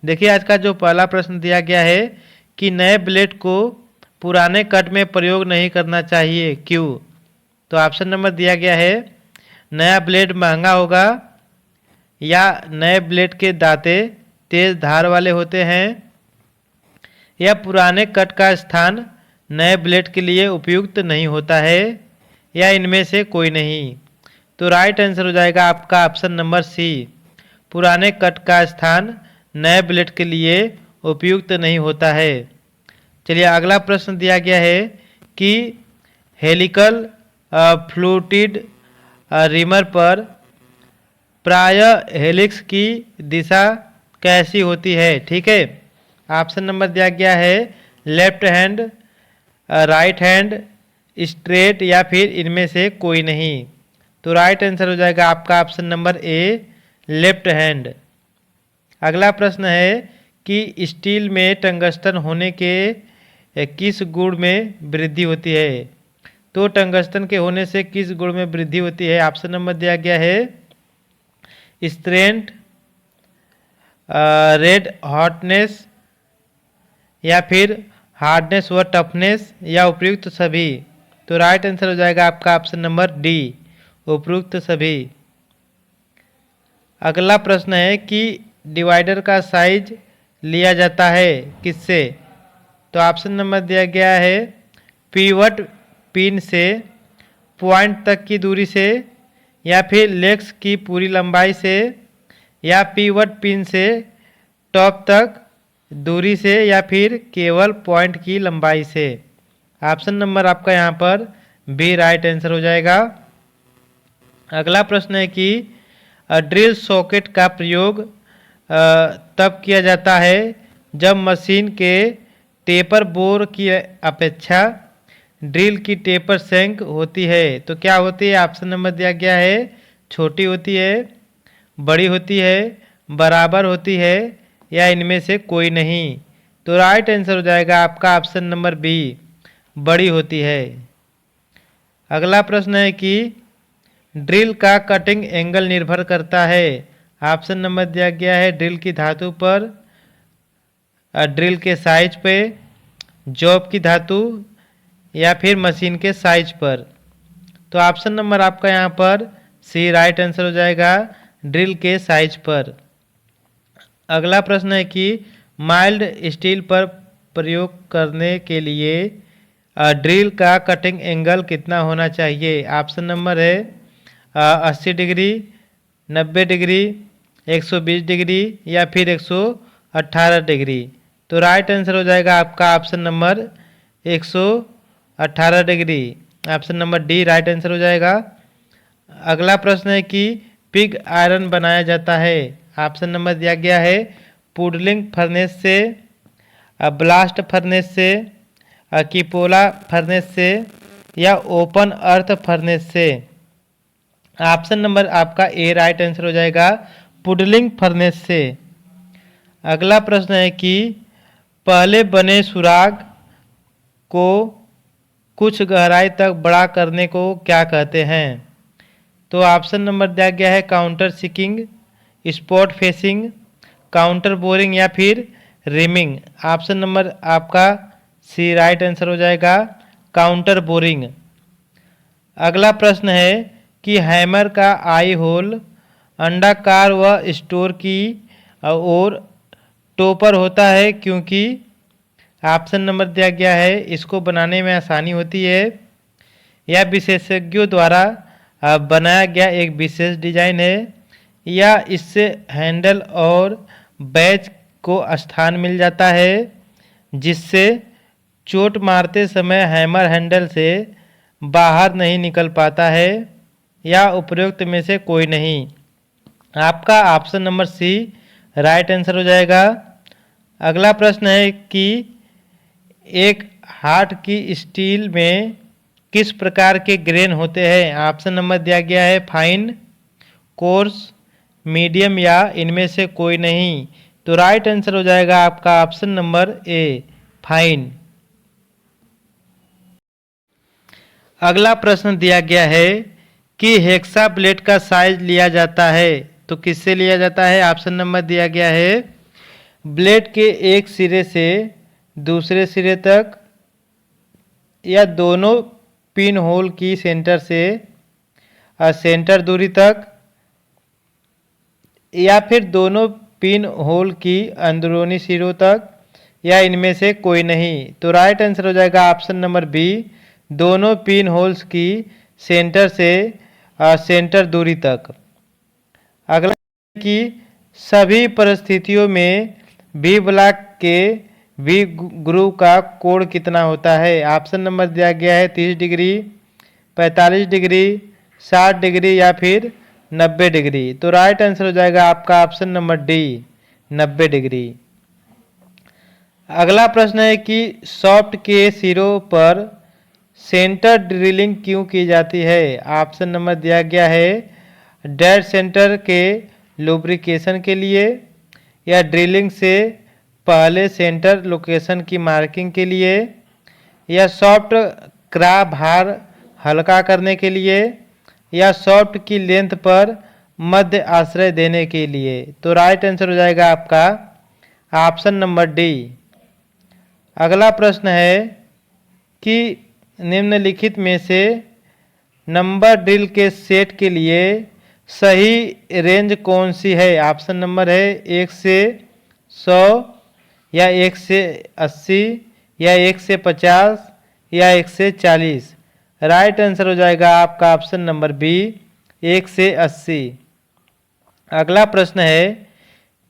देखिए आज का जो पहला प्रश्न दिया गया है कि नए ब्लेड को पुराने कट में प्रयोग नहीं करना चाहिए, क्यों? तो ऑप्शन नंबर दिया गया है नया ब्लेड महंगा होगा, या नए ब्लेड के दांते तेज धार वाले होते हैं, या पुराने कट का स्थान नए ब्लेड के लिए उपयुक्त नहीं होता है, या इनमें से कोई नहीं। तो राइट आंसर हो जाएगा आपका ऑप्शन नंबर सी, पुराने कट का स्थान नए ब्लेड के लिए उपयुक्त नहीं होता है। चलिए अगला प्रश्न दिया गया है कि हेलिकल फ्लूटिड रिमर पर प्रायः हेलिक्स की दिशा कैसी होती है? ठीक है, ऑप्शन नंबर दिया गया है left hand, right hand, straight, या फिर इनमें से कोई नहीं। तो राइट आंसर हो जाएगा आपका ऑप्शन नंबर ए, लेफ्ट हैंड। अगला प्रश्न है कि स्टील में टंगस्टन होने के किस गुण में वृद्धि होती है? तो टंगस्टन के होने से किस गुण में वृद्धि होती है? ऑप्शन नंबर दिया गया है स्ट्रेंथ, रेड हॉटनेस, या फिर हार्डनेस व टफनेस, या उपयुक्त सभी। तो राइट आंसर हो जाएगा आपका ऑप्शन नंबर डी, उपयुक्त सभी। अगला प्रश्न है कि डिवाइडर का साइज लिया जाता है किससे? तो ऑप्शन नंबर दिया गया है पीवट पिन से, पॉइंट तक की दूरी से, या फिर लेग्स की पूरी लंबाई से, या पीवट पिन से टॉप तक दूरी से, या फिर केवल पॉइंट की लंबाई से। ऑप्शन नंबर आपका यहाँ पर बी राइट आंसर हो जाएगा। अगला प्रश्न है कि ड्रिल सॉकेट का प्रयोग तब किया जाता है जब मशीन के टेपर बोर की अपेक्षा ड्रिल की टेपर शैंक होती है। तो क्या होती है? ऑप्शन नंबर दिया गया है छोटी होती है, बड़ी होती है, बराबर होती है, या इनमें से कोई नहीं। तो राइट आंसर हो जाएगा आपका ऑप्शन नंबर बी, बड़ी होती है। अगला प्रश्न है कि ड्रिल का कटिंग एंगल निर्भर करता है। ऑप्शन नंबर दिया गया है ड्रिल की धातु पर, ड्रिल के साइज पे, जॉब की धातु, या फिर मशीन के साइज पर। तो ऑप्शन नंबर आपका यहाँ पर सी राइट आंसर हो जाएगा, ड्रिल के साइज पर। अगला प्रश्न है कि माइल्ड स्टील पर प्रयोग करने के लिए ड्रिल का कटिंग एंगल कितना होना चाहिए? ऑप्शन नंबर है 80 डिग्री, 90 डिग्री, 120 डिग्री, या फिर 118 डिग्री। तो राइट आंसर हो जाएगा आपका option number 118 degree, option number D right answer हो जाएगा। अगला प्रश्न है कि पिग आयरन बनाया जाता है। ऑप्शन नंबर दिया गया है पुडलिंग फर्नेस से, ब्लास्ट फर्नेस से, किपोला फर्नेस से, या ओपन अर्थ फर्नेस से। ऑप्शन नंबर आपका ए राइट आंसर हो जाएगा, पुडलिंग फर्नेस से। अगला प्रश्न है कि पहले बने सुराग को कुछ गहराई तक बड़ा करने को क्या कहते हैं? तो ऑप्शन नंबर दिया गया है counter seeking, spot facing, counter boring, या फिर रिमिंग। ऑप्शन नंबर आपका सी राइट आंसर हो जाएगा, काउंटर बोरिंग। अगला प्रश्न है कि हैमर का आई होल अंडाकार व स्टोर की और टोपर होता है क्योंकि ऑप्शन नंबर दिया गया है इसको बनाने में आसानी होती है, या विशेषज्ञों द्वारा बनाया गया एक विशेष डिजाइन है, या इससे हैंडल और बैच को स्थान मिल जाता है जिससे चोट मारते समय हैमर हैंडल से बाहर नहीं निकल पाता है, या उपरोक्त में से कोई नहीं। आपका option number C right answer हो जाएगा। अगला प्रश्न है कि एक हार्ट की स्टील में किस प्रकार के ग्रेन होते हैं? ऑप्शन नंबर दिया गया है फाइन, कोर्स, मीडियम, या इनमें से कोई नहीं। तो राइट आंसर हो जाएगा आपका ऑप्शन नंबर ए, फाइन। अगला प्रश्न दिया गया है कि हेक्सा ब्लेड का साइज लिया जाता है, तो किससे लिया जाता है? ऑप्शन नंबर दिया गया है ब्लेड के एक सिरे से दूसरे सिरे तक या दोनों पिन होल की सेंटर से सेंटर दूरी तक या फिर दोनों पिन होल की अंदरूनी सिरों तक या इनमें से कोई नहीं। तो राइट आंसर हो जाएगा ऑप्शन नंबर बी, दोनों पिन होल्स की सेंटर से सेंटर दूरी तक। अगला कि सभी परिस्थितियों में वी ब्लॉक के वी ग्रुव का कोण कितना होता है। ऑप्शन नंबर दिया गया है 30 डिग्री, 45 डिग्री, 60 डिग्री या फिर 90 डिग्री। तो राइट आंसर हो जाएगा आपका ऑप्शन नंबर डी, 90 डिग्री। अगला प्रश्न है कि सॉफ्ट के सिरों पर सेंटर ड्रिलिंग क्यों की जाती है। ऑप्शन नंबर दिया गया है डेड सेंटर के लुब्रिकेशन के लिए, या ड्रिलिंग से पहले सेंटर लोकेशन की मार्किंग के लिए, या सॉफ्ट क्रा भार हल्का करने के लिए, या सॉफ्ट की लेंथ पर मध्य आश्रय देने के लिए। तो राइट आंसर हो जाएगा आपका ऑप्शन नंबर डी। अगला प्रश्न है कि निम्नलिखित में से नंबर ड्रिल के सेट के लिए सही रेंज कौन सी है। ऑप्शन नंबर है 1 से 100 या 1 से 80 या 1 से 50 या 1 से 40। राइट आंसर हो जाएगा आपका ऑप्शन नंबर बी, 1 से 80। अगला प्रश्न है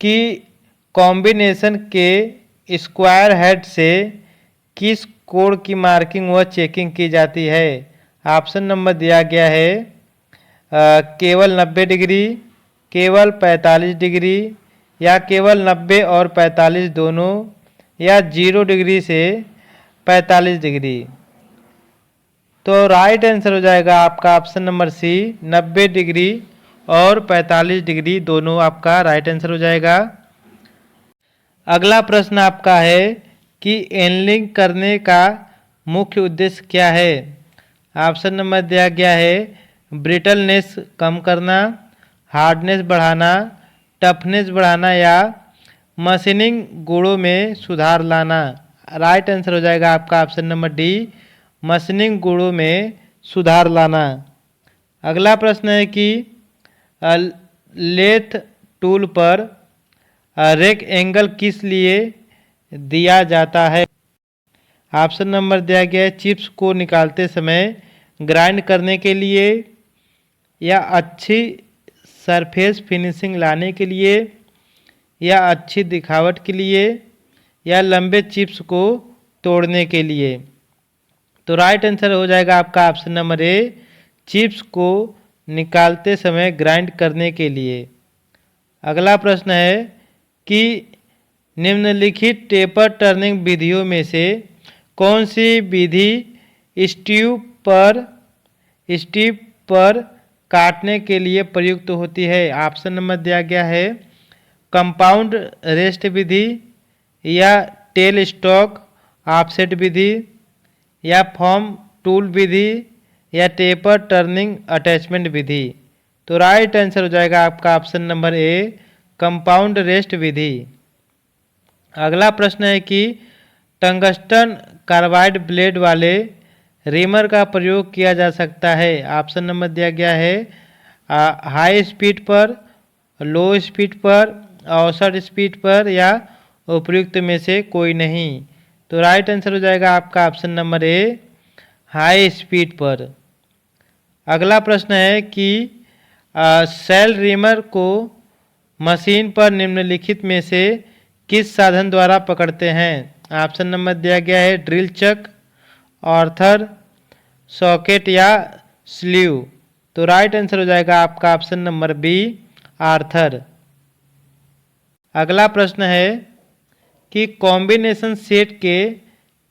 कि कॉम्बिनेशन के स्क्वायर हेड से किस कोण की मार्किंग व चेकिंग की जाती है। ऑप्शन नंबर दिया गया है केवल 90 डिग्री, केवल 45 डिग्री, या केवल 90 और 45 दोनों, या 0 डिग्री से 45 डिग्री। तो राइट आंसर हो जाएगा आपका ऑप्शन नंबर सी, 90 डिग्री और 45 डिग्री दोनों आपका राइट आंसर हो जाएगा। अगला प्रश्न आपका है कि एनलिंग करने का मुख्य उद्देश्य क्या है। ऑप्शन नंबर दिया गया है ब्रिटलनेस कम करना, हार्डनेस बढ़ाना, टफनेस बढ़ाना, या मशीनिंग गुणों में सुधार लाना। राइट आंसर हो जाएगा आपका ऑप्शन नंबर डी, मशीनिंग गुणों में सुधार लाना। अगला प्रश्न है कि लेथ टूल पर रेक एंगल किस लिए दिया जाता है। ऑप्शन नंबर दिया गया है चिप्स को निकालते समय ग्राइंड करने के लिए, या अच्छी सरफेस फिनिशिंग लाने के लिए, या अच्छी दिखावट के लिए, या लंबे चिप्स को तोड़ने के लिए। तो राइट आंसर हो जाएगा आपका ऑप्शन नंबर ए, चिप्स को निकालते समय ग्राइंड करने के लिए। अगला प्रश्न है कि निम्नलिखित टेपर टर्निंग विधियों में से कौन सी विधि स्टीव पर काटने के लिए प्रयुक्त होती है। ऑप्शन नंबर दिया गया है कंपाउंड रेस्ट विधि, या टेल स्टॉक ऑफसेट विधि, या फॉर्म टूल विधि, या टेपर टर्निंग अटैचमेंट विधि। तो राइट आंसर हो जाएगा आपका option number A, compound rest विधि। अगला प्रश्न है कि टंगस्टन कार्बाइड ब्लेड वाले रीमर का प्रयोग किया जा सकता है। ऑप्शन नंबर दिया गया है हाई स्पीड पर, लो स्पीड पर, औसत स्पीड पर, या उपयुक्त में से कोई नहीं। तो राइट आंसर हो जाएगा आपका ऑप्शन नंबर ए, हाई स्पीड पर। अगला प्रश्न है कि सेल रीमर को मशीन पर निम्नलिखित में से किस साधन द्वारा पकड़ते हैं। ऑप्शन नंबर दिया गया है ड्रिल चक, ऑर्थर, सॉकेट, या स्लीव। तो राइट आंसर हो जाएगा आपका ऑप्शन नंबर बी, आर्थर। अगला प्रश्न है कि कॉम्बिनेशन सेट के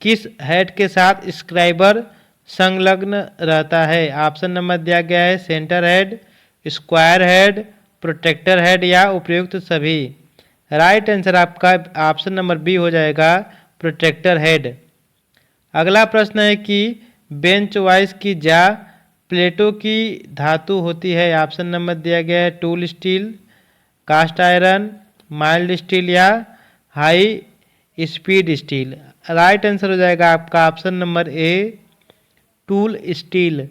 किस हेड के साथ स्क्राइबर संलग्न रहता है। ऑप्शन नंबर दिया गया है center head, square head, protector head, या उपयुक्त सभी। राइट आंसर आपका ऑप्शन नंबर बी हो जाएगा, प्रोटेक्टर हेड। अगला प्रश्न है कि बेंच वाइज की जा प्लेटों की धातु होती है। ऑप्शन नंबर दिया गया है tool steel, cast iron, mild steel, या high speed steel. Right answer हो जाएगा आपका option number A, tool steel.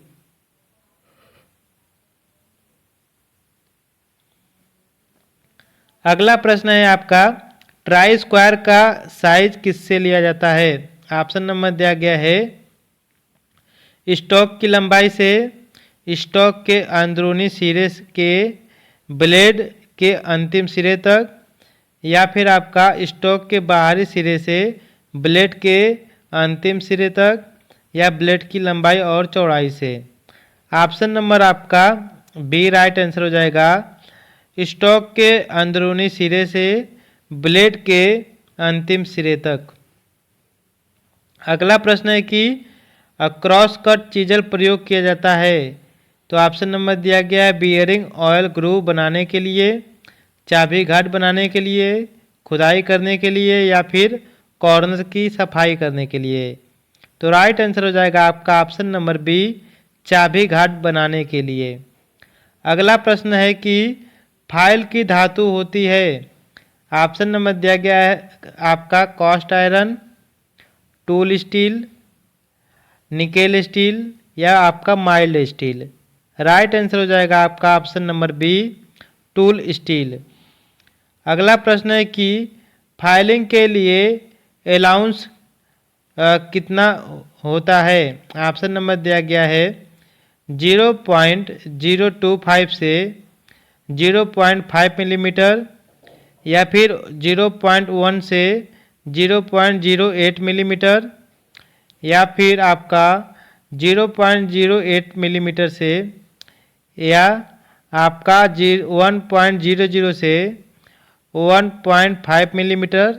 अगला प्रश्न है आपका, ट्राई स्क्वायर का साइज किससे लिया जाता है? ऑप्शन नंबर दिया गया है स्टॉक की लंबाई से, स्टॉक के अंदरूनी सिरे के ब्लेड के अंतिम सिरे तक, या फिर आपका स्टॉक के बाहरी सिरे से ब्लेड के अंतिम सिरे तक, या ब्लेड की लंबाई और चौड़ाई से। ऑप्शन नंबर आपका बी राइट आंसर हो जाएगा, स्टॉक के अंदरूनी सिरे से ब्लेड के अंतिम सिरे तक। अगला प्रश्न है कि क्रॉस कट चीजल प्रयोग किया जाता है, तो ऑप्शन नंबर दिया गया है बियरिंग ऑयल ग्रूव बनाने के लिए, चाबी घाट बनाने के लिए, खुदाई करने के लिए, या फिर कॉर्नर की सफाई करने के लिए। तो राइट आंसर हो जाएगा आपका ऑप्शन नंबर बी, चाबी घाट बनाने के लिए। अगला प्रश्न है कि फाइल की धातु होती है, ऑप्शन नंबर दिया गया है आपका cast iron, tool steel, nickel steel, या आपका माइल्ड स्टील। राइट आंसर हो जाएगा आपका option number B, tool steel. अगला प्रश्न है कि फाइलिंग के लिए अलाउंस कितना होता है? ऑप्शन नंबर दिया गया है 0.025 से 0.5 मिलीमीटर, या फिर 0.1 से 0.08 मिलीमीटर, या फिर आपका 0.08 मिलीमीटर से, या आपका 1.00 से 1.5 मिलीमीटर।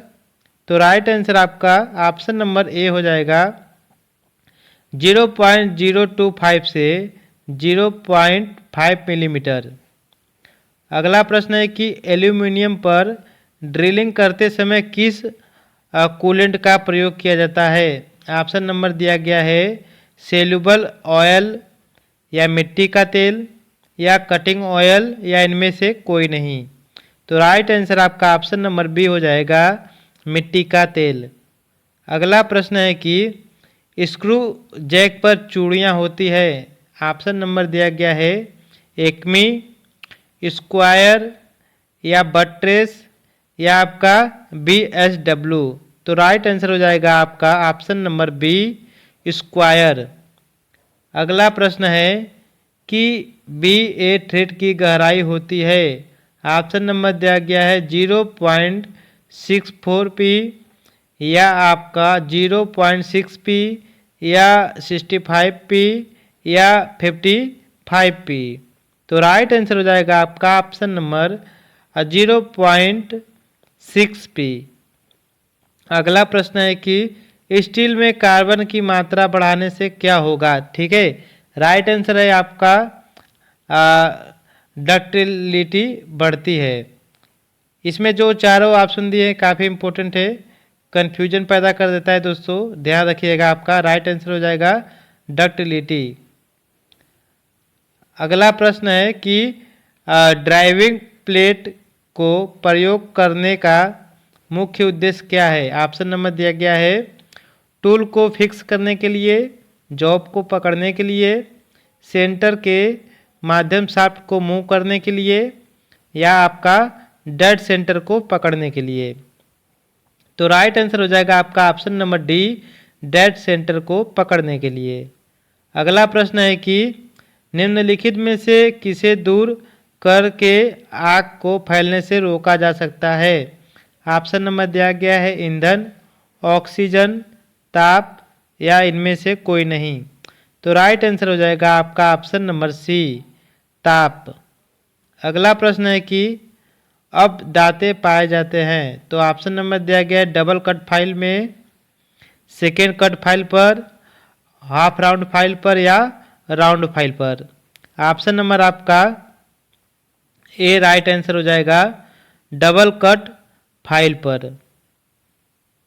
तो राइट आंसर आपका ऑप्शन नंबर ए हो जाएगा 0.025 से 0.5 मिलीमीटर। अगला प्रश्न है कि एल्यूमिनियम पर ड्रिलिंग करते समय किस कूलेंट का प्रयोग किया जाता है? ऑप्शन नंबर दिया गया है सेल्यूबल ऑयल, या मिट्टी का तेल, या कटिंग ऑयल, या इनमें से कोई नहीं। तो राइट आंसर आपका ऑप्शन नंबर बी हो जाएगा मिट्टी का तेल। अगला प्रश्न है कि स्क्रू जैक पर चूड़ियाँ होती है, ऑप्शन नंबर दिया गया है एक्मी, स्क्वायर, या बट्रेस, या आपका BSW। तो राइट आंसर हो जाएगा आपका ऑप्शन नंबर बी, स्क्वायर। अगला प्रश्न है कि BA थ्रेड की गहराई होती है, ऑप्शन नंबर दिया गया है 0.64 पी, या आपका 0.6 पी, या 65 पी, या 55 पी। तो राइट आंसर हो जाएगा आपका ऑप्शन नंबर 0.6 पी। अगला प्रश्न है कि स्टील में कार्बन की मात्रा बढ़ाने से क्या होगा? ठीक है, राइट आंसर है आपका डक्टिलिटी बढ़ती है। इसमें जो चारों ऑप्शन दिए हैं काफ़ी इंपॉर्टेंट है, कन्फ्यूजन पैदा कर देता है दोस्तों, ध्यान रखिएगा। आपका राइट आंसर हो जाएगा डक्टिलिटी। अगला प्रश्न है कि ड्राइविंग प्लेट को प्रयोग करने का मुख्य उद्देश्य क्या है? ऑप्शन नंबर दिया गया है टूल को फिक्स करने के लिए, जॉब को पकड़ने के लिए, सेंटर के माध्यम शाफ्ट को मूव करने के लिए, या आपका डेड सेंटर को पकड़ने के लिए। तो राइट आंसर हो जाएगा आपका option number D, dead centre को पकड़ने के लिए। अगला प्रश्न है कि निम्नलिखित में से किसे दूर करके आग को फैलने से रोका जा सकता है? ऑप्शन नंबर दिया गया है ईंधन, ऑक्सीजन, ताप, या इनमें से कोई नहीं। तो राइट आंसर हो जाएगा आपका ऑप्शन नंबर सी, ताप। अगला प्रश्न है कि अब दांते पाए जाते हैं, तो ऑप्शन नंबर दिया गया है डबल कट फाइल में, सेकेंड कट फाइल पर, हाफ राउंड फाइल पर, या राउंड फाइल पर। ऑप्शन नंबर आपका ए राइट आंसर हो जाएगा डबल कट फाइल पर।